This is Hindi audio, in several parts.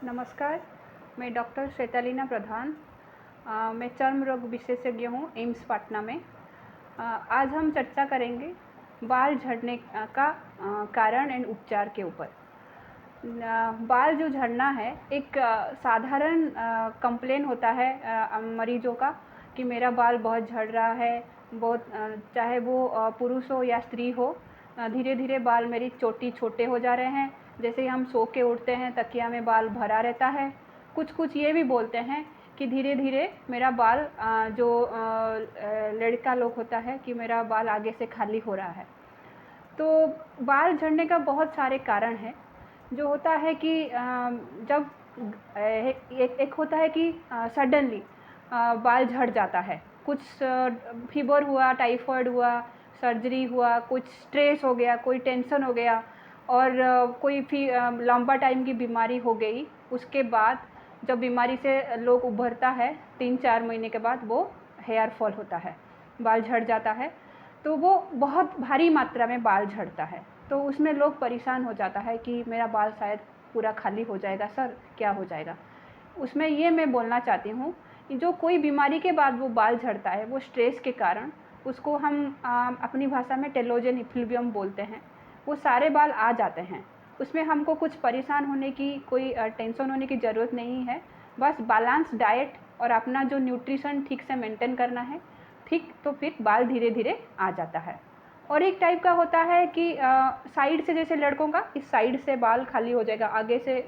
नमस्कार, मैं डॉक्टर श्वेतालीना प्रधान। मैं चर्म रोग विशेषज्ञ हूँ एम्स पटना में। आज हम चर्चा करेंगे बाल झड़ने का कारण एंड उपचार के ऊपर। बाल जो झड़ना है एक साधारण कंप्लेन होता है मरीजों का कि मेरा बाल बहुत झड़ रहा है। बहुत चाहे वो पुरुष हो या स्त्री हो, धीरे धीरे बाल मेरी चोटी छोटे हो जा रहे हैं। जैसे ही हम सो के उठते हैं तकिया में बाल भरा रहता है। कुछ ये भी बोलते हैं कि धीरे धीरे मेरा बाल लड़का लोग होता है कि मेरा बाल आगे से खाली हो रहा है। तो बाल झड़ने का बहुत सारे कारण हैं। जो होता है कि जब एक होता है कि सडनली बाल झड़ जाता है। कुछ फीवर हुआ, टाइफाइड हुआ, सर्जरी हुआ, कुछ स्ट्रेस हो गया, कोई टेंशन हो गया और कोई लंबा टाइम की बीमारी हो गई। उसके बाद जब बीमारी से लोग उभरता है 3-4 महीने के बाद वो हेयर फॉल होता है, बाल झड़ जाता है। तो वो बहुत भारी मात्रा में बाल झड़ता है, तो उसमें लोग परेशान हो जाता है कि मेरा बाल शायद पूरा खाली हो जाएगा, सर क्या हो जाएगा। उसमें ये मैं बोलना चाहती हूँ कि जो कोई बीमारी के बाद वो बाल झड़ता है वो स्ट्रेस के कारण, उसको हम अपनी भाषा में टेलोजन इफ्लूवियम बोलते हैं। वो सारे बाल आ जाते हैं। उसमें हमको कुछ परेशान होने की, कोई टेंशन होने की ज़रूरत नहीं है। बस बैलेंस डाइट और अपना जो न्यूट्रिशन ठीक से मेंटेन करना है, ठीक तो फिर बाल धीरे धीरे आ जाता है। और एक टाइप का होता है कि साइड से, जैसे लड़कों का इस साइड से बाल खाली हो जाएगा, आगे से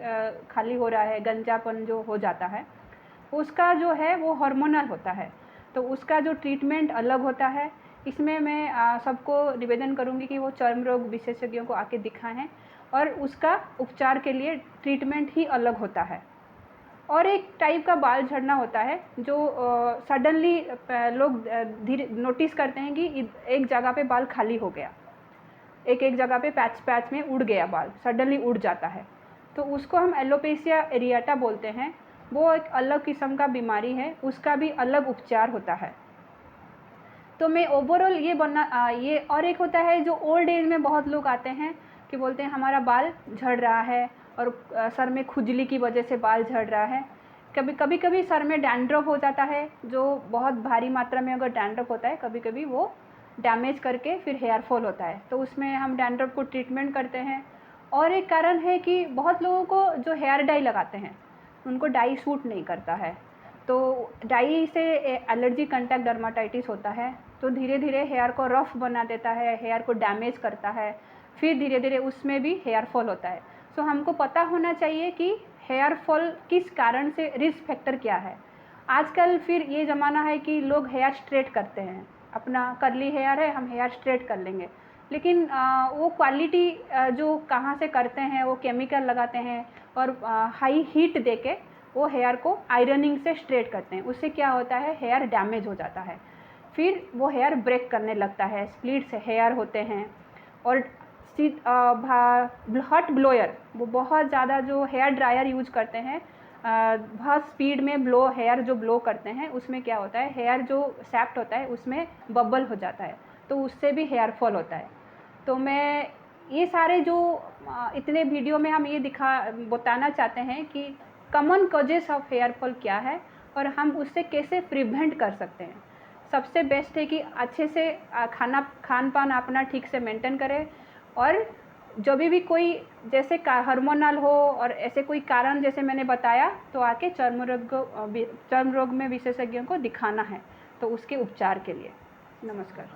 खाली हो रहा है, गंजापन जो हो जाता है, उसका जो है वो हार्मोनल होता है। तो उसका जो ट्रीटमेंट अलग होता है। इसमें मैं सबको निवेदन करूँगी कि वो चर्म रोग विशेषज्ञों को आके दिखाएं और उसका उपचार के लिए ट्रीटमेंट ही अलग होता है। और एक टाइप का बाल झड़ना होता है जो सडनली लोग धीरे नोटिस करते हैं कि एक जगह पे बाल खाली हो गया, एक जगह पे पैच में उड़ गया, बाल सडनली उड़ जाता है। तो उसको हम एलोपेशिया एरियाटा बोलते हैं। वो एक अलग किस्म का बीमारी है, उसका भी अलग उपचार होता है। तो मैं ओवरऑल ये और एक होता है जो ओल्ड एज में बहुत लोग आते हैं कि बोलते हैं हमारा बाल झड़ रहा है और सर में खुजली की वजह से बाल झड़ रहा है। कभी सर में डैंड्रफ हो जाता है, जो बहुत भारी मात्रा में अगर डैंड्रफ होता है कभी कभी वो डैमेज करके फिर हेयर फॉल होता है, तो उसमें हम डैंड्रफ को ट्रीटमेंट करते हैं। और एक कारण है कि बहुत लोगों को जो हेयर डाई लगाते हैं उनको डाई सूट नहीं करता है, तो डाई से एलर्जी कंटैक्ट डर्माटाइटिस होता है। तो धीरे धीरे हेयर को रफ बना देता है, हेयर को डैमेज करता है, फिर धीरे धीरे उसमें भी हेयर फॉल होता है। सो हमको पता होना चाहिए कि हेयर फॉल किस कारण से, रिस्क फैक्टर क्या है। आजकल फिर ये ज़माना है कि लोग हेयर स्ट्रेट करते हैं, अपना कर्ली हेयर है हम हेयर स्ट्रेट कर लेंगे, लेकिन वो क्वालिटी जो कहाँ से करते हैं, वो केमिकल लगाते हैं और हाई हीट देके वो हेयर को आयरनिंग से स्ट्रेट करते हैं। उससे क्या होता है, हेयर डैमेज हो जाता है, फिर वो हेयर ब्रेक करने लगता है, स्प्लिट्स हेयर होते हैं। और हॉट ब्लोयर, वो बहुत ज़्यादा जो हेयर ड्रायर यूज करते हैं, बहुत स्पीड में हेयर जो ब्लो करते हैं, उसमें क्या होता है, हेयर जो सैप्ट होता है उसमें बबल हो जाता है, तो उससे भी हेयर फॉल होता है। तो मैं ये सारे जो इतने वीडियो में हम ये बताना चाहते हैं कि common causes of hair fall क्या है और हम उससे कैसे प्रिवेंट कर सकते हैं। सबसे बेस्ट है कि अच्छे से खान पान अपना ठीक से मेंटेन करें, और जब भी कोई जैसे हार्मोनल हो और ऐसे कोई कारण जैसे मैंने बताया, तो आके चर्म रोग में विशेषज्ञों को दिखाना है, तो उसके उपचार के लिए। नमस्कार।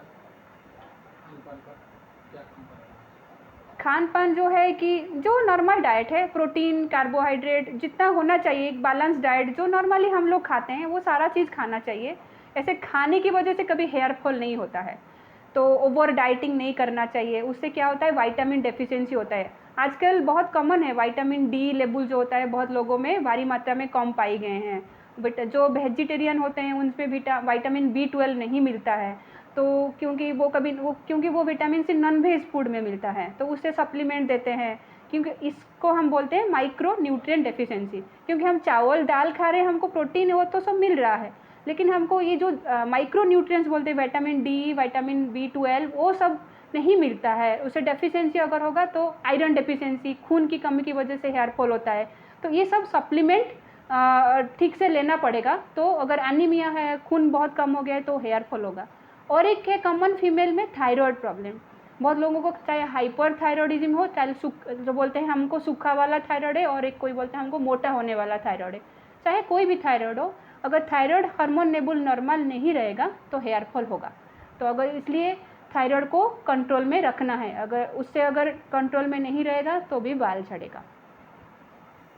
खान पान जो है कि जो नॉर्मल डाइट है, प्रोटीन, कार्बोहाइड्रेट जितना होना चाहिए, एक बैलेंस डाइट जो नॉर्मली हम लोग खाते हैं वो सारा चीज़ खाना चाहिए। ऐसे खाने की वजह से कभी हेयर फॉल नहीं होता है, तो ओवर डाइटिंग नहीं करना चाहिए। उससे क्या होता है, विटामिन डेफिशिएंसी होता है। आजकल बहुत कॉमन है, विटामिन डी लेवल जो होता है बहुत लोगों में भारी मात्रा में कम पाए गए हैं। बट जो वेजिटेरियन होते हैं उन पर विटामिन B12 नहीं मिलता है, तो क्योंकि वो vitamin C non veg food में मिलता है, तो उससे सप्लीमेंट देते हैं। क्योंकि इसको हम बोलते हैं माइक्रो न्यूट्रिएंट डेफिशिएंसी, क्योंकि हम चावल दाल खा रहे हैं, हमको प्रोटीन वो तो सब मिल रहा है, लेकिन हमको ये जो माइक्रो न्यूट्रिएंट्स बोलते हैं, विटामिन डी, विटामिन B12, वो सब नहीं मिलता है। उसे डेफिशिएंसी अगर होगा तो आयरन डेफिशिएंसी, खून की कमी की वजह से हेयर फॉल होता है। तो ये सब सप्लीमेंट ठीक से लेना पड़ेगा। तो अगर एनीमिया है, खून बहुत कम हो गया है, तो हेयर फॉल होगा। और एक है कॉमन फीमेल में थायराइड प्रॉब्लम। बहुत लोगों को चाहे हाइपर थायराइडिज्म हो, चाहे जो बोलते हैं हमको सूखा वाला थायराइड है, और एक कोई बोलते हैं हमको मोटा होने वाला थायराइड है। चाहे कोई भी थायराइड हो, अगर थायराइड हार्मोन लेवल नॉर्मल नहीं रहेगा तो हेयर फॉल होगा। तो अगर इसलिए थायराइड को कंट्रोल में रखना है, अगर उससे अगर कंट्रोल में नहीं रहेगा तो भी बाल झड़ेगा।